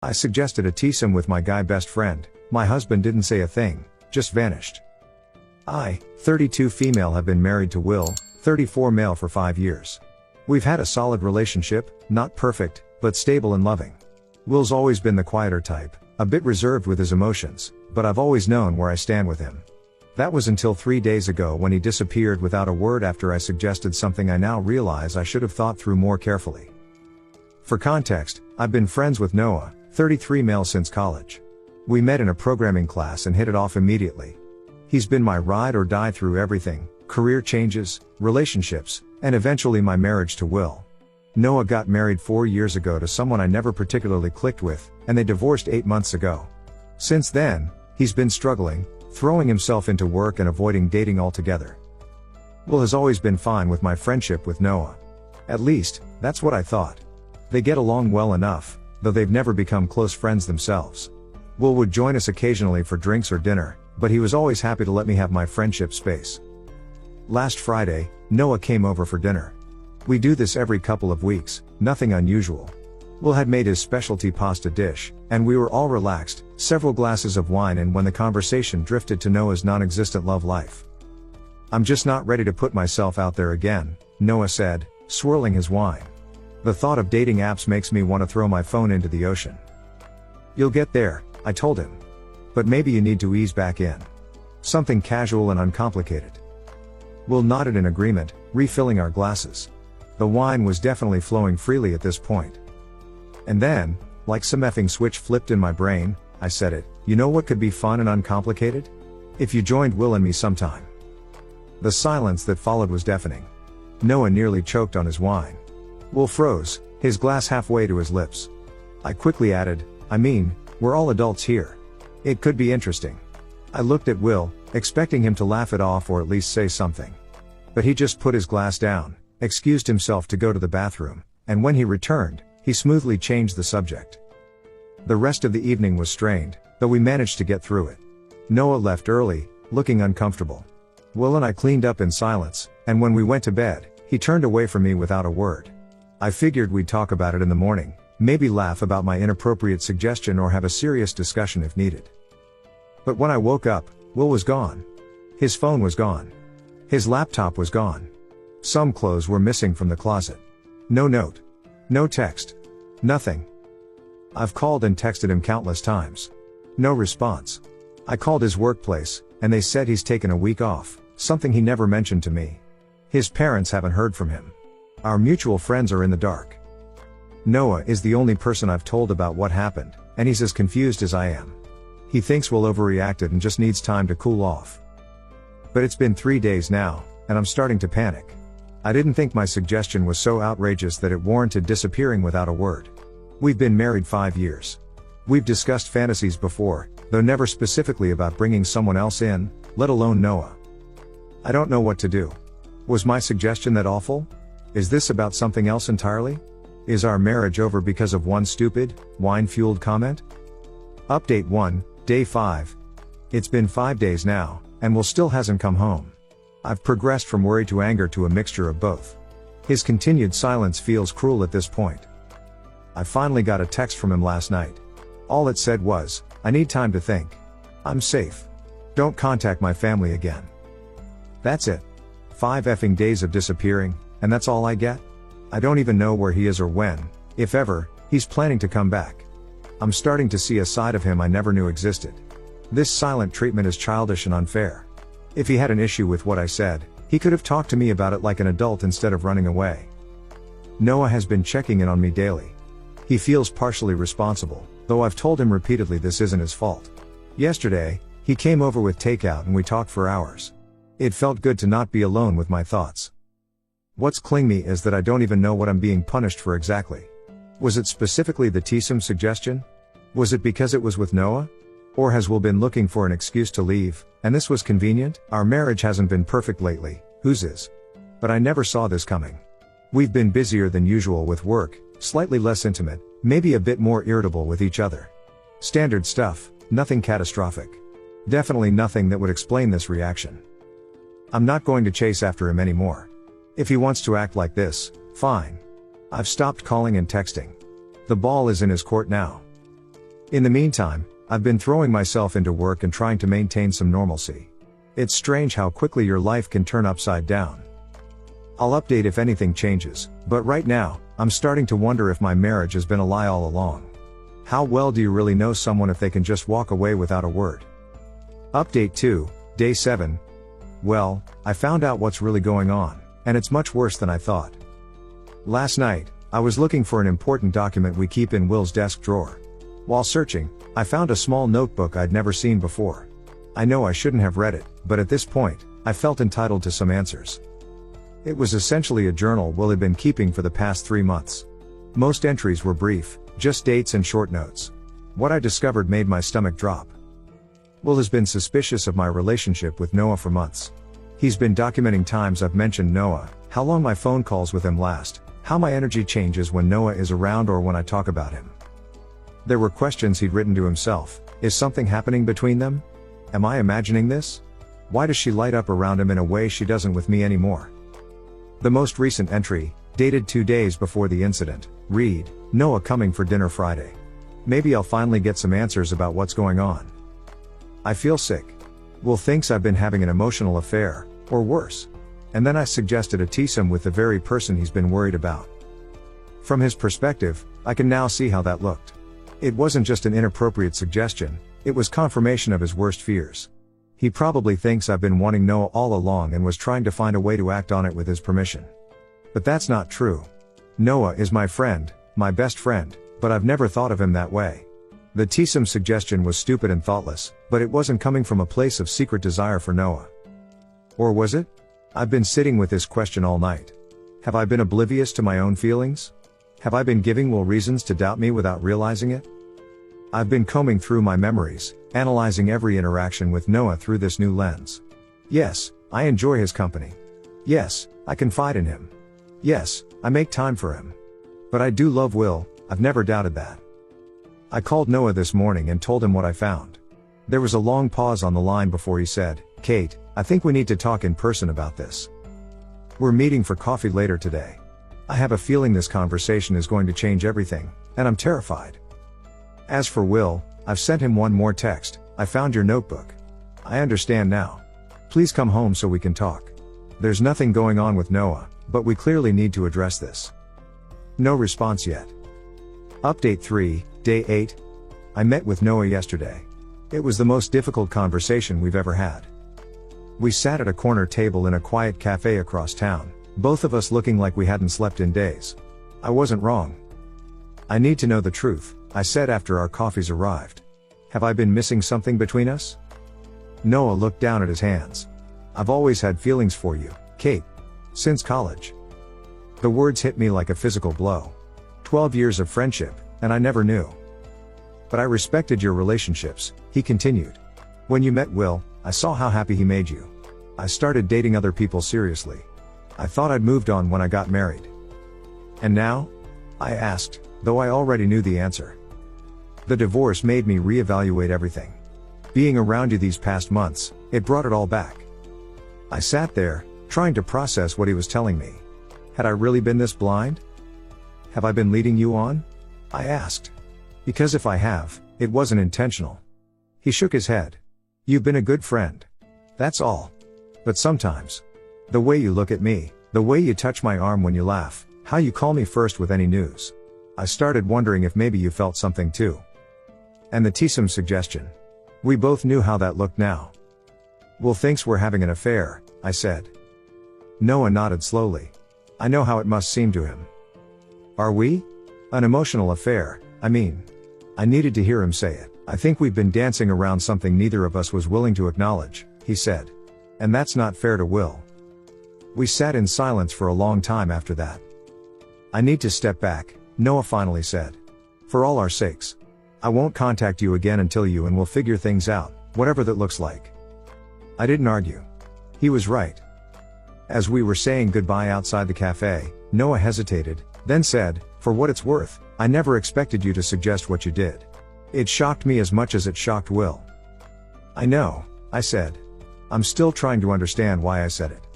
I suggested a eesome with my guy best friend. My husband didn't say a thing, just vanished. I, 32 female, have been married to Will, 34 male for 5 years. We've had a solid relationship, not perfect, but stable and loving. Will's always been the quieter type, a bit reserved with his emotions, but I've always known where I stand with him. That was until 3 days ago when he disappeared without a word after I suggested something I now realize I should have thought through more carefully. For context, I've been friends with Noah, 33 male, since college. We met in a programming class and hit it off immediately. He's been my ride or die through everything: career changes, relationships, and eventually my marriage to Will. Noah got married 4 years ago to someone I never particularly clicked with, and they divorced 8 months ago. Since then, he's been struggling, throwing himself into work and avoiding dating altogether. Will has always been fine with my friendship with Noah. At least, that's what I thought. They get along well enough, though they've never become close friends themselves. Will would join us occasionally for drinks or dinner, but he was always happy to let me have my friendship space. Last Friday, Noah came over for dinner. We do this every couple of weeks, nothing unusual. Will had made his specialty pasta dish, and we were all relaxed, several glasses of wine in, when the conversation drifted to Noah's non-existent love life. "I'm just not ready to put myself out there again," Noah said, swirling his wine. "The thought of dating apps makes me want to throw my phone into the ocean." "You'll get there," I told him. "But maybe you need to ease back in. Something casual and uncomplicated." Will nodded in agreement, refilling our glasses. The wine was definitely flowing freely at this point. And then, like some effing switch flipped in my brain, I said it: "You know what could be fun and uncomplicated? If you joined Will and me sometime." The silence that followed was deafening. Noah nearly choked on his wine. Will froze, his glass halfway to his lips. I quickly added, "I mean, we're all adults here. It could be interesting." I looked at Will, expecting him to laugh it off or at least say something. But he just put his glass down, excused himself to go to the bathroom, and when he returned, he smoothly changed the subject. The rest of the evening was strained, though we managed to get through it. Noah left early, looking uncomfortable. Will and I cleaned up in silence, and when we went to bed, he turned away from me without a word. I figured we'd talk about it in the morning, maybe laugh about my inappropriate suggestion or have a serious discussion if needed. But when I woke up, Will was gone. His phone was gone. His laptop was gone. Some clothes were missing from the closet. No note. No text. Nothing. I've called and texted him countless times. No response. I called his workplace, and they said he's taken a week off, something he never mentioned to me. His parents haven't heard from him. Our mutual friends are in the dark. Noah is the only person I've told about what happened, and he's as confused as I am. He thinks Will overreacted and just needs time to cool off. But it's been 3 days now, and I'm starting to panic. I didn't think my suggestion was so outrageous that it warranted disappearing without a word. We've been married 5 years. We've discussed fantasies before, though never specifically about bringing someone else in, let alone Noah. I don't know what to do. Was my suggestion that awful? Is this about something else entirely? Is our marriage over because of one stupid, wine-fueled comment? Update 1, Day 5. It's been 5 days now, and Will still hasn't come home. I've progressed from worry to anger to a mixture of both. His continued silence feels cruel at this point. I finally got a text from him last night. All it said was, "I need time to think. I'm safe. Don't contact my family again." That's it. 5 effing days of disappearing, and that's all I get? I don't even know where he is or when, if ever, he's planning to come back. I'm starting to see a side of him I never knew existed. This silent treatment is childish and unfair. If he had an issue with what I said, he could have talked to me about it like an adult instead of running away. Noah has been checking in on me daily. He feels partially responsible, though I've told him repeatedly this isn't his fault. Yesterday, he came over with takeout and we talked for hours. It felt good to not be alone with my thoughts. What's killing me is that I don't even know what I'm being punished for exactly. Was it specifically the eesome suggestion? Was it because it was with Noah? Or has Will been looking for an excuse to leave, and this was convenient? Our marriage hasn't been perfect lately, whose is? But I never saw this coming. We've been busier than usual with work, slightly less intimate, maybe a bit more irritable with each other. Standard stuff, nothing catastrophic. Definitely nothing that would explain this reaction. I'm not going to chase after him anymore. If he wants to act like this, fine. I've stopped calling and texting. The ball is in his court now. In the meantime, I've been throwing myself into work and trying to maintain some normalcy. It's strange how quickly your life can turn upside down. I'll update if anything changes, but right now, I'm starting to wonder if my marriage has been a lie all along. How well do you really know someone if they can just walk away without a word? Update 2, Day 7. Well, I found out what's really going on, and it's much worse than I thought. Last night, I was looking for an important document we keep in Will's desk drawer. While searching, I found a small notebook I'd never seen before. I know I shouldn't have read it, but at this point, I felt entitled to some answers. It was essentially a journal Will had been keeping for the past 3 months. Most entries were brief, just dates and short notes. What I discovered made my stomach drop. Will has been suspicious of my relationship with Noah for months. He's been documenting times I've mentioned Noah, how long my phone calls with him last, how my energy changes when Noah is around or when I talk about him. There were questions he'd written to himself. Is something happening between them? Am I imagining this? Why does she light up around him in a way she doesn't with me anymore? The most recent entry, dated 2 days before the incident, read, Noah coming for dinner Friday. Maybe I'll finally get some answers about what's going on. I feel sick. Will thinks I've been having an emotional affair, or worse. And then I suggested a eesome with the very person he's been worried about. From his perspective, I can now see how that looked. It wasn't just an inappropriate suggestion, it was confirmation of his worst fears. He probably thinks I've been wanting Noah all along and was trying to find a way to act on it with his permission. But that's not true. Noah is my friend, my best friend, but I've never thought of him that way. The eesome suggestion was stupid and thoughtless, but it wasn't coming from a place of secret desire for Noah. Or was it? I've been sitting with this question all night. Have I been oblivious to my own feelings? Have I been giving Will reasons to doubt me without realizing it? I've been combing through my memories, analyzing every interaction with Noah through this new lens. Yes, I enjoy his company. Yes, I confide in him. Yes, I make time for him. But I do love Will, I've never doubted that. I called Noah this morning and told him what I found. There was a long pause on the line before he said, Kate, I think we need to talk in person about this. We're meeting for coffee later today. I have a feeling this conversation is going to change everything, and I'm terrified. As for Will, I've sent him one more text, I found your notebook. I understand now. Please come home so we can talk. There's nothing going on with Noah, but we clearly need to address this. No response yet. Update 3, Day 8. I met with Noah yesterday. It was the most difficult conversation we've ever had. We sat at a corner table in a quiet cafe across town, both of us looking like we hadn't slept in days. I wasn't wrong. I need to know the truth, I said after our coffees arrived. Have I been missing something between us? Noah looked down at his hands. I've always had feelings for you, Kate. Since college. The words hit me like a physical blow. 12 years of friendship, and I never knew. But I respected your relationships, he continued. When you met Will, I saw how happy he made you. I started dating other people seriously. I thought I'd moved on when I got married. And now? I asked, though I already knew the answer. The divorce made me reevaluate everything. Being around you these past months, it brought it all back. I sat there, trying to process what he was telling me. Had I really been this blind? Have I been leading you on? I asked. Because if I have, it wasn't intentional. He shook his head. You've been a good friend. That's all. But sometimes. The way you look at me, the way you touch my arm when you laugh, how you call me first with any news. I started wondering if maybe you felt something too. And the eesome suggestion. We both knew how that looked now. Will thinks we're having an affair, I said. Noah nodded slowly. I know how it must seem to him. Are we? An emotional affair, I mean. I needed to hear him say it. I think we've been dancing around something neither of us was willing to acknowledge, he said. And that's not fair to Will. We sat in silence for a long time after that. I need to step back, Noah finally said. For all our sakes. I won't contact you again until you and we'll figure things out, whatever that looks like. I didn't argue. He was right. As we were saying goodbye outside the cafe, Noah hesitated, then said, for what it's worth, I never expected you to suggest what you did. It shocked me as much as it shocked Will. I know, I said. I'm still trying to understand why I said it.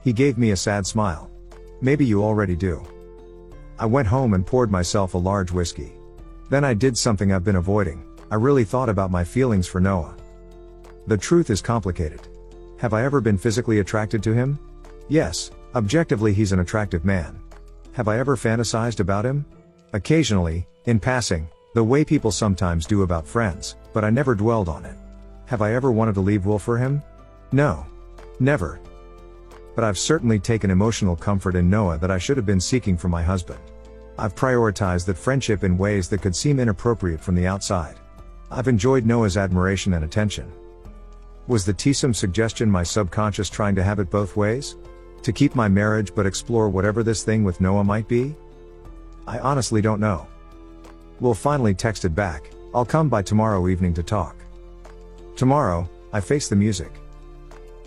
He gave me a sad smile. Maybe you already do. I went home and poured myself a large whiskey. Then I did something I've been avoiding. I really thought about my feelings for Noah. The truth is complicated. Have I ever been physically attracted to him? Yes, objectively he's an attractive man. Have I ever fantasized about him? Occasionally, in passing, the way people sometimes do about friends, but I never dwelled on it. Have I ever wanted to leave Will for him? No. Never. But I've certainly taken emotional comfort in Noah that I should have been seeking from my husband. I've prioritized that friendship in ways that could seem inappropriate from the outside. I've enjoyed Noah's admiration and attention. Was the eesome suggestion my subconscious trying to have it both ways? To keep my marriage but explore whatever this thing with Noah might be? I honestly don't know. Will finally texted back, "I'll come by tomorrow evening to talk." Tomorrow, I face the music.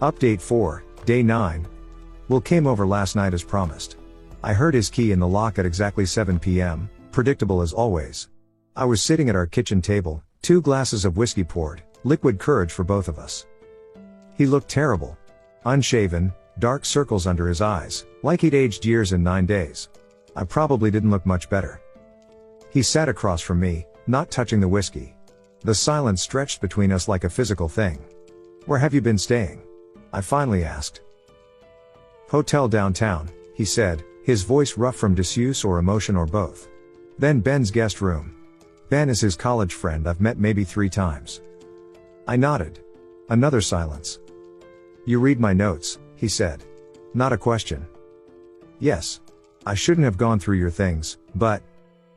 Update 4, Day 9. Will came over last night as promised. I heard his key in the lock at exactly 7 p.m., predictable as always. I was sitting at our kitchen table, 2 glasses of whiskey poured, liquid courage for both of us. He looked terrible. Unshaven, dark circles under his eyes, like he'd aged years in 9 days. I probably didn't look much better. He sat across from me, not touching the whiskey. The silence stretched between us like a physical thing. "Where have you been staying?" I finally asked. "Hotel downtown," he said, his voice rough from disuse or emotion or both. "Then Ben's guest room. Ben is his college friend I've met maybe 3 times. I nodded. Another silence. "You read my notes," he said. Not a question. "Yes. I shouldn't have gone through your things, but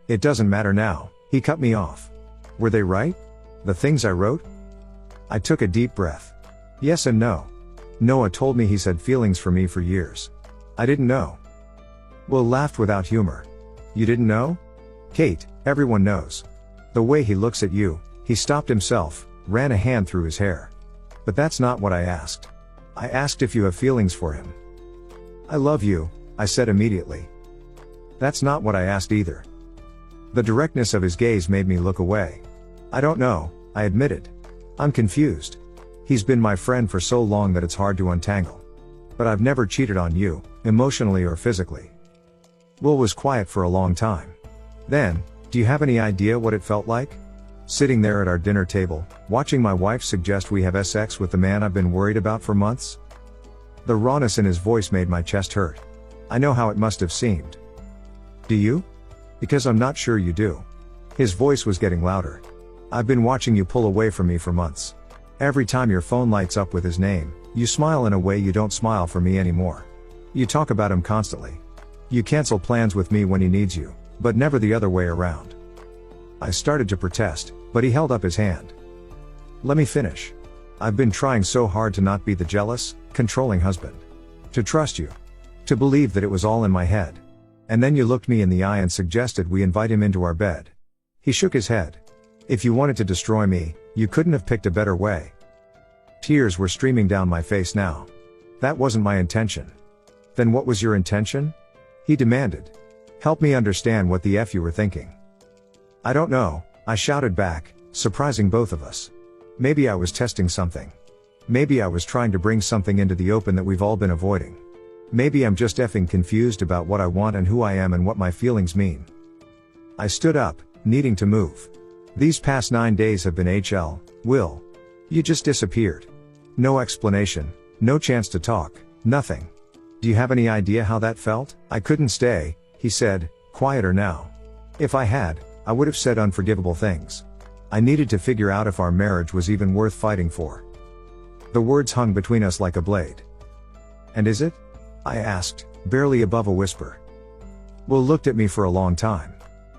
it doesn't matter now," he cut me off. "Were they right? The things I wrote?" I took a deep breath. Yes and no. Noah told me he's had feelings for me for years. I didn't know. Will laughed without humor. "You didn't know? Kate, everyone knows. The way he looks at you." He stopped himself, ran a hand through his hair. "But that's not what I asked. I asked if you have feelings for him." "I love you," I said immediately. "That's not what I asked either." The directness of his gaze made me look away. "I don't know," I admitted. "I'm confused. He's been my friend for so long that it's hard to untangle. But I've never cheated on you, emotionally or physically." Will was quiet for a long time. Then, "Do you have any idea what it felt like? Sitting there at our dinner table, watching my wife suggest we have sex with the man I've been worried about for months?" The rawness in his voice made my chest hurt. "I know how it must have seemed." "Do you? Because I'm not sure you do." His voice was getting louder. "I've been watching you pull away from me for months. Every time your phone lights up with his name, you smile in a way you don't smile for me anymore. You talk about him constantly. You cancel plans with me when he needs you, but never the other way around." I started to protest, but he held up his hand. "Let me finish. I've been trying so hard to not be the jealous, controlling husband. To trust you. To believe that it was all in my head. And then you looked me in the eye and suggested we invite him into our bed." He shook his head. "If you wanted to destroy me, you couldn't have picked a better way." Tears were streaming down my face now. "That wasn't my intention." "Then what was your intention?" he demanded. "Help me understand what the F you were thinking." "I don't know," I shouted back, surprising both of us. "Maybe I was testing something. Maybe I was trying to bring something into the open that we've all been avoiding. Maybe I'm just effing confused about what I want and who I am and what my feelings mean." I stood up, needing to move. "These past 9 days have been HL, Will. You just disappeared. No explanation, no chance to talk, nothing. Do you have any idea how that felt?" "I couldn't stay," he said, quieter now. "If I had, I would have said unforgivable things. I needed to figure out if our marriage was even worth fighting for." The words hung between us like a blade. "And is it?" I asked, barely above a whisper. Will looked at me for a long time.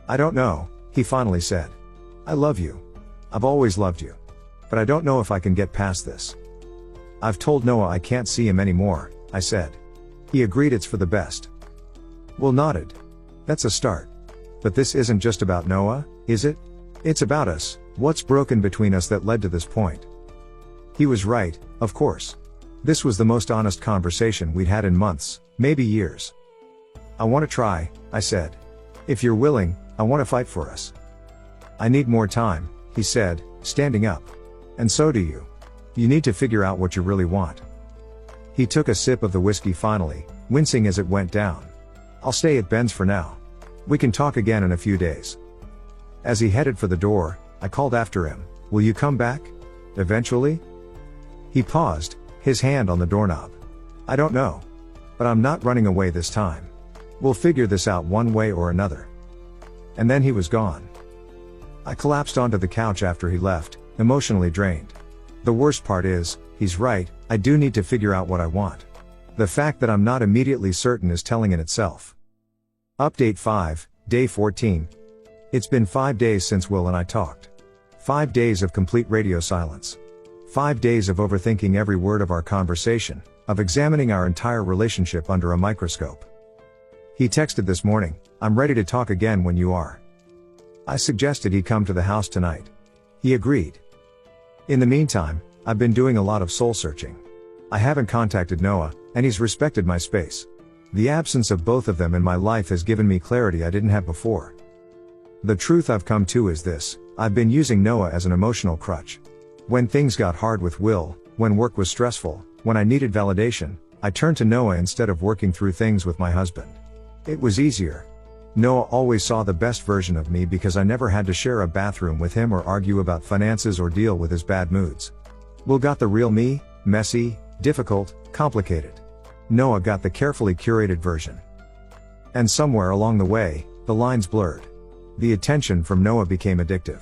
"I don't know," he finally said. "I love you. I've always loved you. But I don't know if I can get past this. I've told Noah I can't see him anymore," I said. He agreed it's for the best. Will nodded. "That's a start. But this isn't just about Noah, is it? It's about us, what's broken between us that led to this point." He was right, of course. This was the most honest conversation we'd had in months, maybe years. "I want to try," I said. "If you're willing, I want to fight for us." "I need more time," he said, standing up. "And so do you. You need to figure out what you really want." He took a sip of the whiskey finally, wincing as it went down. "I'll stay at Ben's for now. We can talk again in a few days." As he headed for the door, I called after him, "Will you come back? Eventually?" He paused, his hand on the doorknob. "I don't know. But I'm not running away this time. We'll figure this out one way or another." And then he was gone. I collapsed onto the couch after he left, emotionally drained. The worst part is, he's right, I do need to figure out what I want. The fact that I'm not immediately certain is telling in itself. Update 5, Day 14. It's been 5 days since Will and I talked. 5 days of complete radio silence. 5 days of overthinking every word of our conversation, of examining our entire relationship under a microscope. He texted this morning, "I'm ready to talk again when you are." I suggested he come to the house tonight. He agreed. In the meantime, I've been doing a lot of soul searching. I haven't contacted Noah, and he's respected my space. The absence of both of them in my life has given me clarity I didn't have before. The truth I've come to is this: I've been using Noah as an emotional crutch. When things got hard with Will, when work was stressful, when I needed validation, I turned to Noah instead of working through things with my husband. It was easier. Noah always saw the best version of me because I never had to share a bathroom with him or argue about finances or deal with his bad moods. Will got the real me, messy, difficult, complicated. Noah got the carefully curated version. And somewhere along the way, the lines blurred. The attention from Noah became addictive.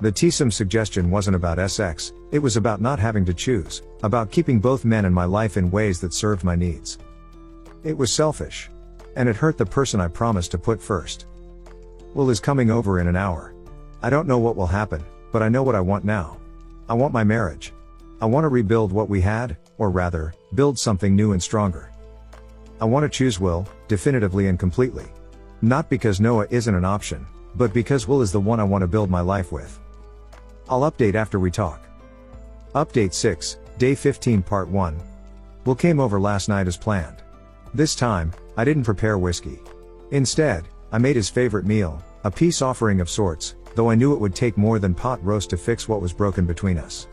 The eesome suggestion wasn't about sex, it was about not having to choose, about keeping both men in my life in ways that served my needs. It was selfish. And it hurt the person I promised to put first. Will is coming over in an hour. I don't know what will happen, but I know what I want now. I want my marriage. I want to rebuild what we had, or rather, build something new and stronger. I want to choose Will, definitively and completely. Not because Noah isn't an option, but because Will is the one I want to build my life with. I'll update after we talk. Update 6, Day 15 Part 1. Will came over last night as planned. This time, I didn't prepare whiskey. Instead, I made his favorite meal, a peace offering of sorts, though I knew it would take more than pot roast to fix what was broken between us.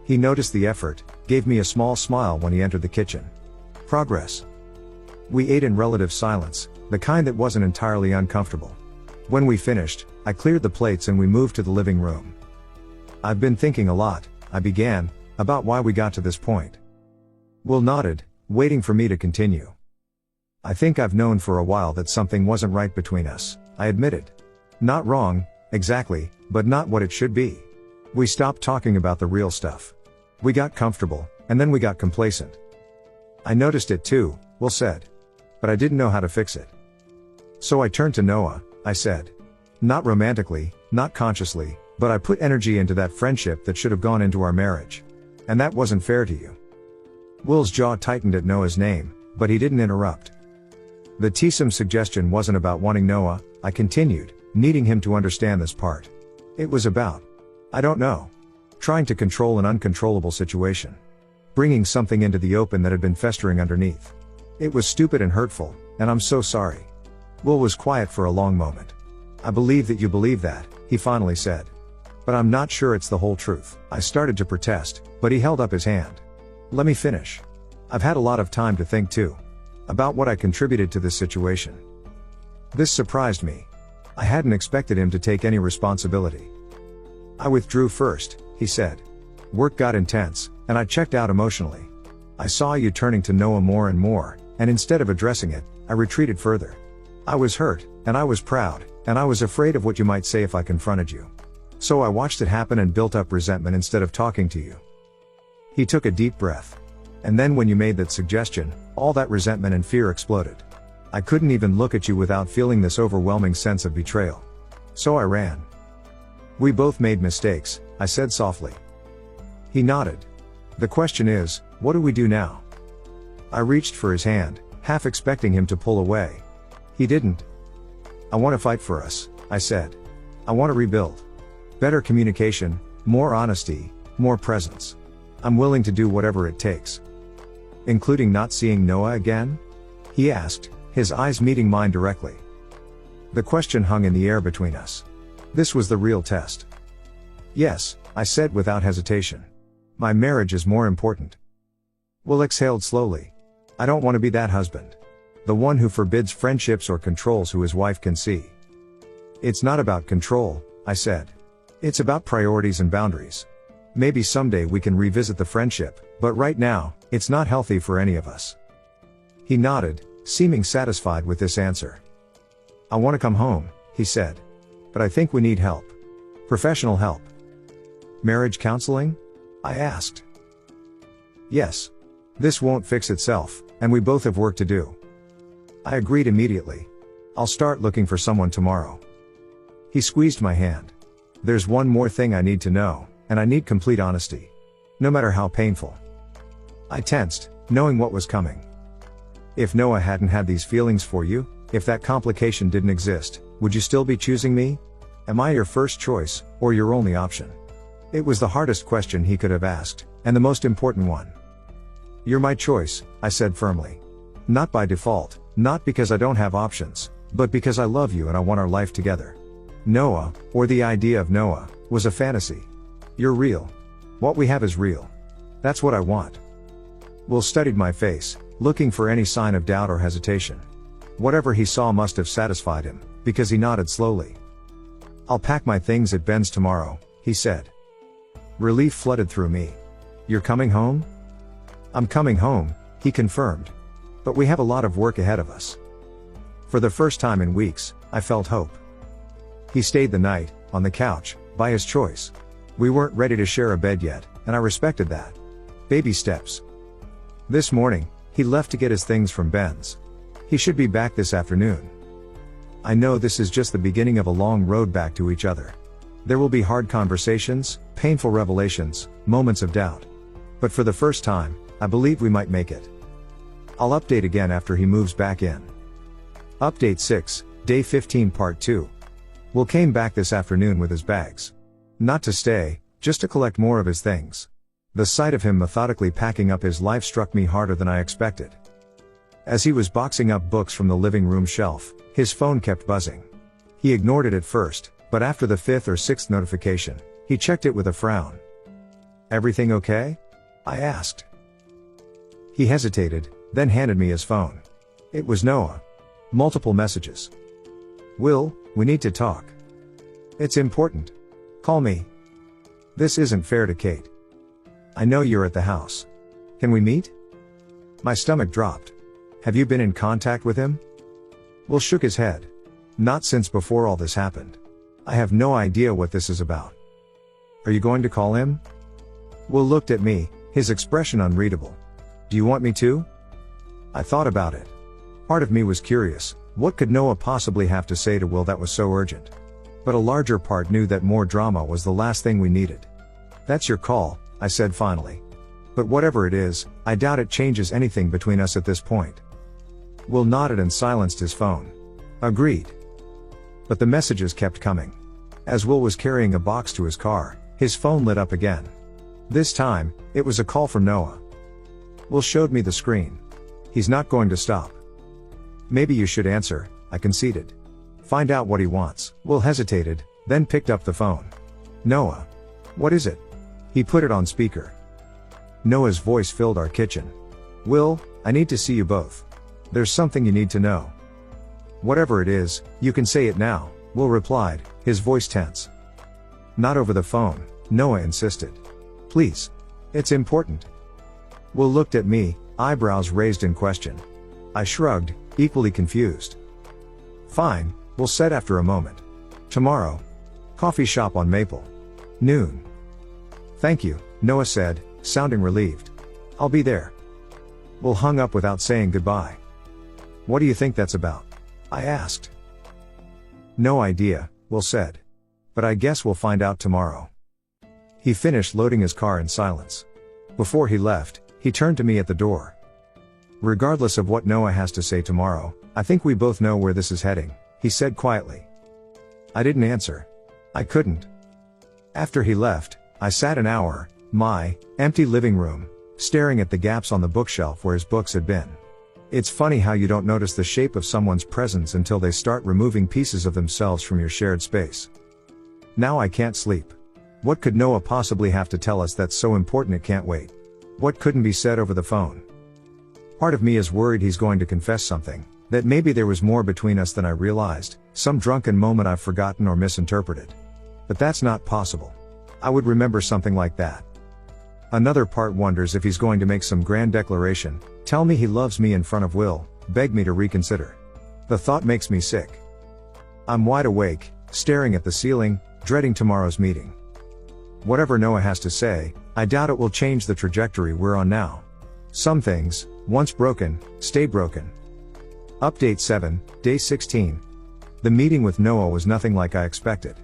He noticed the effort, gave me a small smile when he entered the kitchen. Progress. We ate in relative silence, the kind that wasn't entirely uncomfortable. When we finished, I cleared the plates and we moved to the living room. "I've been thinking a lot," I began, "about why we got to this point." Will nodded, waiting for me to continue. "I think I've known for a while that something wasn't right between us," I admitted. "Not wrong, exactly, but not what it should be. We stopped talking about the real stuff. We got comfortable, and then we got complacent." "I noticed it too," Will said. "But I didn't know how to fix it. So I turned to Noah," I said. "Not romantically, not consciously, but I put energy into that friendship that should have gone into our marriage. And that wasn't fair to you." Will's jaw tightened at Noah's name, but he didn't interrupt. "The eesome suggestion wasn't about wanting Noah," I continued, needing him to understand this part. "It was about, I don't know, trying to control an uncontrollable situation. Bringing something into the open that had been festering underneath. It was stupid and hurtful, and I'm so sorry." Will was quiet for a long moment. "I believe that you believe that," he finally said. "But I'm not sure it's the whole truth." I started to protest, but he held up his hand. "Let me finish. I've had a lot of time to think too. About what I contributed to this situation." This surprised me. I hadn't expected him to take any responsibility. "I withdrew first," he said. "Work got intense, and I checked out emotionally. I saw you turning to Noah more and more, and instead of addressing it, I retreated further. I was hurt, and I was proud, and I was afraid of what you might say if I confronted you. So I watched it happen and built up resentment instead of talking to you." He took a deep breath. "And then when you made that suggestion, all that resentment and fear exploded. I couldn't even look at you without feeling this overwhelming sense of betrayal. So I ran." "We both made mistakes," I said softly. He nodded. "The question is, what do we do now?" I reached for his hand, half expecting him to pull away. He didn't. "I want to fight for us," I said. "I want to rebuild. Better communication, more honesty, more presence. I'm willing to do whatever it takes." "Including not seeing Noah again?" he asked, his eyes meeting mine directly. The question hung in the air between us. This was the real test. "Yes," I said without hesitation. "My marriage is more important." Will exhaled slowly. "I don't want to be that husband. The one who forbids friendships or controls who his wife can see." It's not about control, I said. It's about priorities and boundaries. Maybe someday we can revisit the friendship, but right now, it's not healthy for any of us. He nodded, seeming satisfied with this answer. I want to come home, he said. But I think we need help. Professional help. Marriage counseling? I asked. Yes. This won't fix itself, and we both have work to do. I agreed immediately. I'll start looking for someone tomorrow. He squeezed my hand. There's one more thing I need to know, and I need complete honesty. No matter how painful. I tensed, knowing what was coming. If Noah hadn't had these feelings for you, if that complication didn't exist, would you still be choosing me? Am I your first choice, or your only option? It was the hardest question he could have asked, and the most important one. You're my choice, I said firmly. Not by default, not because I don't have options, but because I love you and I want our life together. Noah, or the idea of Noah, was a fantasy. You're real. What we have is real. That's what I want. Will studied my face, looking for any sign of doubt or hesitation. Whatever he saw must have satisfied him, because he nodded slowly. I'll pack my things at Ben's tomorrow, he said. Relief flooded through me. You're coming home? I'm coming home, he confirmed. But we have a lot of work ahead of us. For the first time in weeks, I felt hope. He stayed the night, on the couch, by his choice. We weren't ready to share a bed yet, and I respected that. Baby steps. This morning, he left to get his things from Ben's. He should be back this afternoon. I know this is just the beginning of a long road back to each other. There will be hard conversations, painful revelations, moments of doubt. But for the first time, I believe we might make it. I'll update again after he moves back in. Update 6, Day 15 Part 2. Will came back this afternoon with his bags. Not to stay, just to collect more of his things. The sight of him methodically packing up his life struck me harder than I expected. As he was boxing up books from the living room shelf, his phone kept buzzing. He ignored it at first, but after the 5th or 6th notification, he checked it with a frown. Everything okay? I asked. He hesitated, then handed me his phone. It was Noah. Multiple messages. Will, we need to talk. It's important. Call me. This isn't fair to Kate. I know you're at the house. Can we meet? My stomach dropped. Have you been in contact with him? Will shook his head. Not since before all this happened. I have no idea what this is about. Are you going to call him? Will looked at me, his expression unreadable. Do you want me to? I thought about it. Part of me was curious, what could Noah possibly have to say to Will that was so urgent? But a larger part knew that more drama was the last thing we needed. That's your call, I said finally. But whatever it is, I doubt it changes anything between us at this point. Will nodded and silenced his phone. Agreed. But the messages kept coming. As Will was carrying a box to his car, his phone lit up again. This time, it was a call from Noah. Will showed me the screen. He's not going to stop. Maybe you should answer, I conceded. Find out what he wants. Will hesitated, then picked up the phone. Noah. What is it? He put it on speaker. Noah's voice filled our kitchen. Will, I need to see you both. There's something you need to know. Whatever it is, you can say it now, Will replied, his voice tense. Not over the phone, Noah insisted. Please. It's important. Will looked at me, eyebrows raised in question. I shrugged, equally confused. Fine, Will said after a moment. Tomorrow. Coffee shop on Maple. Noon. Thank you, Noah said, sounding relieved. I'll be there. Will hung up without saying goodbye. What do you think that's about? I asked. No idea, Will said. But I guess we'll find out tomorrow. He finished loading his car in silence. Before he left, he turned to me at the door. Regardless of what Noah has to say tomorrow, I think we both know where this is heading, he said quietly. I didn't answer. I couldn't. After he left, I sat an hour, my empty living room, staring at the gaps on the bookshelf where his books had been. It's funny how you don't notice the shape of someone's presence until they start removing pieces of themselves from your shared space. Now I can't sleep. What could Noah possibly have to tell us that's so important it can't wait? What couldn't be said over the phone? Part of me is worried he's going to confess something, That maybe there was more between us than I realized, some drunken moment I've forgotten or misinterpreted. But that's not possible. I would remember something like that. Another part wonders if he's going to make some grand declaration, tell me he loves me in front of Will, beg me to reconsider. The thought makes me sick. I'm wide awake, staring at the ceiling, dreading tomorrow's meeting. Whatever Noah has to say, I doubt it will change the trajectory we're on now. Some things, once broken, stay broken. Update 7, Day 16. The meeting with Noah was nothing like I expected.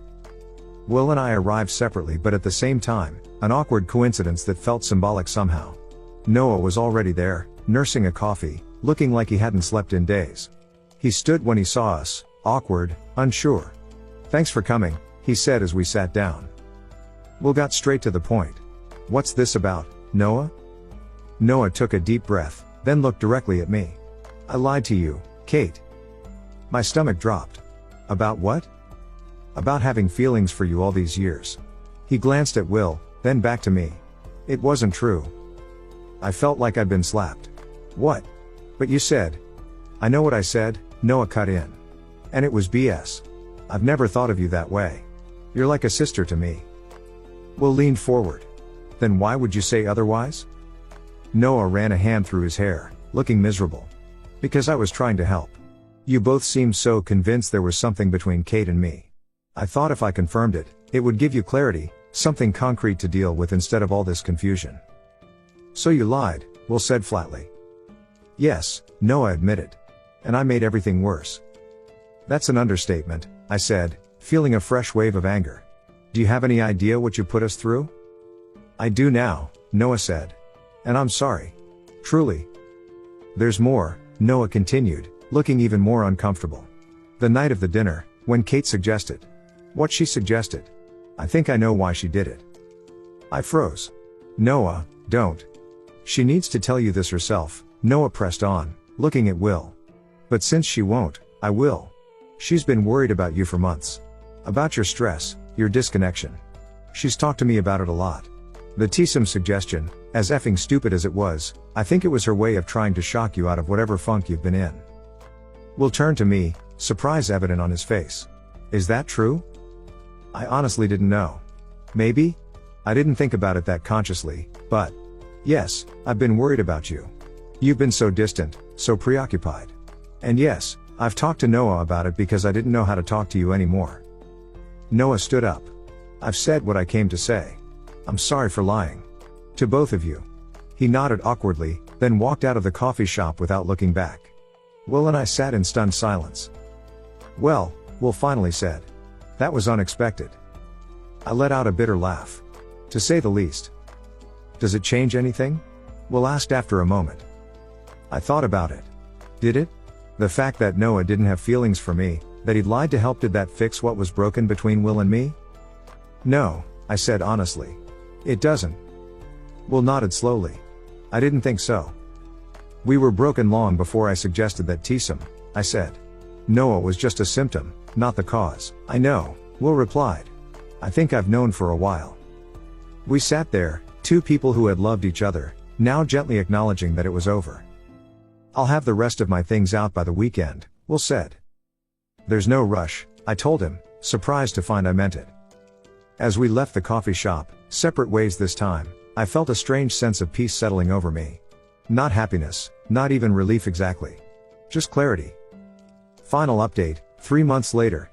Will and I arrived separately but at the same time, an awkward coincidence that felt symbolic somehow. Noah was already there, nursing a coffee, looking like he hadn't slept in days. He stood when he saw us, awkward, unsure. Thanks for coming, he said as we sat down. Will got straight to the point. What's this about, Noah? Noah took a deep breath, then looked directly at me. I lied to you, Kate. My stomach dropped. About what? About having feelings for you all these years. He glanced at Will, then back to me. It wasn't true. I felt like I'd been slapped. What? But you said. I know what I said, Noah cut in. And it was BS. I've never thought of you that way. You're like a sister to me. Will leaned forward. Then why would you say otherwise? Noah ran a hand through his hair, looking miserable. Because I was trying to help. You both seemed so convinced there was something between Kate and me. I thought if I confirmed it, it would give you clarity, something concrete to deal with instead of all this confusion. So you lied, Will said flatly. Yes, Noah admitted. And I made everything worse. That's an understatement, I said, feeling a fresh wave of anger. Do you have any idea what you put us through? I do now, Noah said. And I'm sorry. Truly. There's more, Noah continued, looking even more uncomfortable. The night of the dinner, when Kate suggested. What she suggested. I think I know why she did it. I froze. Noah, don't. She needs to tell you this herself, Noah pressed on, looking at Will. But since she won't, I will. She's been worried about you for months. About your stress, your disconnection. She's talked to me about it a lot. The eesome suggestion, as effing stupid as it was, I think it was her way of trying to shock you out of whatever funk you've been in. Will turned to me, surprise evident on his face. Is that true? I honestly didn't know. Maybe? I didn't think about it that consciously, but yes, I've been worried about you. You've been so distant, so preoccupied. And yes, I've talked to Noah about it because I didn't know how to talk to you anymore. Noah stood up. I've said what I came to say. I'm sorry for lying. To both of you. He nodded awkwardly, then walked out of the coffee shop without looking back. Will and I sat in stunned silence. Well, Will finally said. That was unexpected. I let out a bitter laugh. To say the least. Does it change anything? Will asked after a moment. I thought about it. Did it? The fact that Noah didn't have feelings for me, that he'd lied to help, did that fix what was broken between Will and me? No, I said honestly. It doesn't. Will nodded slowly. I didn't think so. We were broken long before I suggested that eesome, I said. Noah was just a symptom, not the cause. I know, Will replied. I think I've known for a while. We sat there, two people who had loved each other, now gently acknowledging that it was over. I'll have the rest of my things out by the weekend, Will said. There's no rush, I told him, surprised to find I meant it. As we left the coffee shop, separate ways this time, I felt a strange sense of peace settling over me. Not happiness, not even relief exactly. Just clarity. Final update, 3 months later.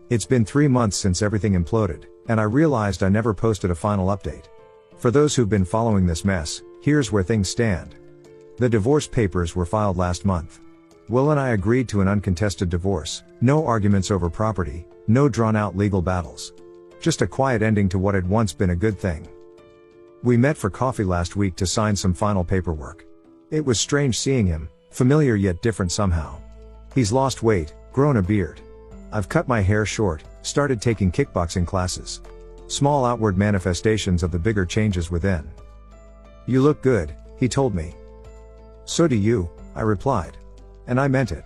It's been 3 months since everything imploded, and I realized I never posted a final update. For those who've been following this mess, here's where things stand. The divorce papers were filed last month. Will and I agreed to an uncontested divorce, no arguments over property, no drawn-out legal battles. Just a quiet ending to what had once been a good thing. We met for coffee last week to sign some final paperwork. It was strange seeing him, familiar yet different somehow. He's lost weight, grown a beard. I've cut my hair short, started taking kickboxing classes. Small outward manifestations of the bigger changes within. You look good, he told me. So do you, I replied. And I meant it.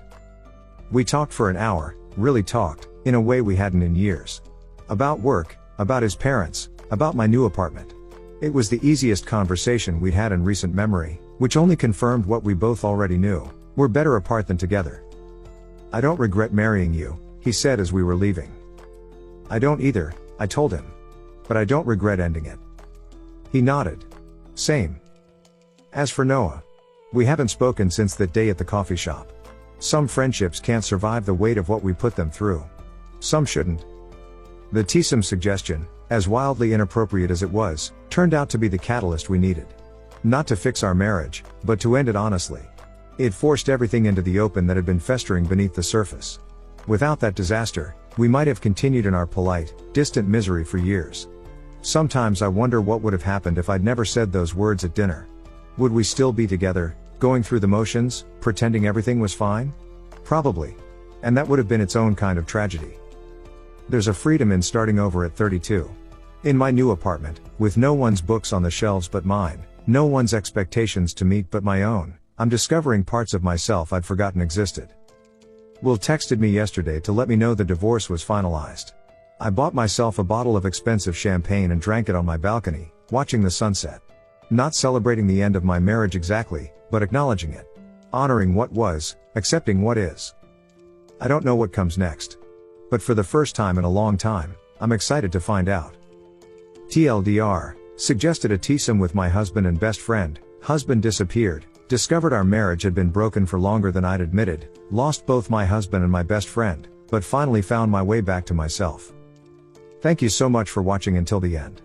We talked for an hour, really talked, in a way we hadn't in years. About work, about his parents, about my new apartment. It was the easiest conversation we'd had in recent memory, which only confirmed what we both already knew. We're better apart than together. I don't regret marrying you, he said as we were leaving. I don't either, I told him. But I don't regret ending it. He nodded. Same. As for Noah, we haven't spoken since that day at the coffee shop. Some friendships can't survive the weight of what we put them through. Some shouldn't. The eesome suggestion, as wildly inappropriate as it was, turned out to be the catalyst we needed. Not to fix our marriage, but to end it honestly. It forced everything into the open that had been festering beneath the surface. Without that disaster, we might have continued in our polite, distant misery for years. Sometimes I wonder what would have happened if I'd never said those words at dinner. Would we still be together, going through the motions, pretending everything was fine? Probably. And that would have been its own kind of tragedy. There's a freedom in starting over at 32. In my new apartment, with no one's books on the shelves but mine, no one's expectations to meet but my own, I'm discovering parts of myself I'd forgotten existed. Will texted me yesterday to let me know the divorce was finalized. I bought myself a bottle of expensive champagne and drank it on my balcony, watching the sunset. Not celebrating the end of my marriage exactly, but acknowledging it. Honoring what was, accepting what is. I don't know what comes next. But for the first time in a long time, I'm excited to find out. TLDR, suggested a eesome with my husband and best friend, husband disappeared, discovered our marriage had been broken for longer than I'd admitted, lost both my husband and my best friend, but finally found my way back to myself. Thank you so much for watching until the end.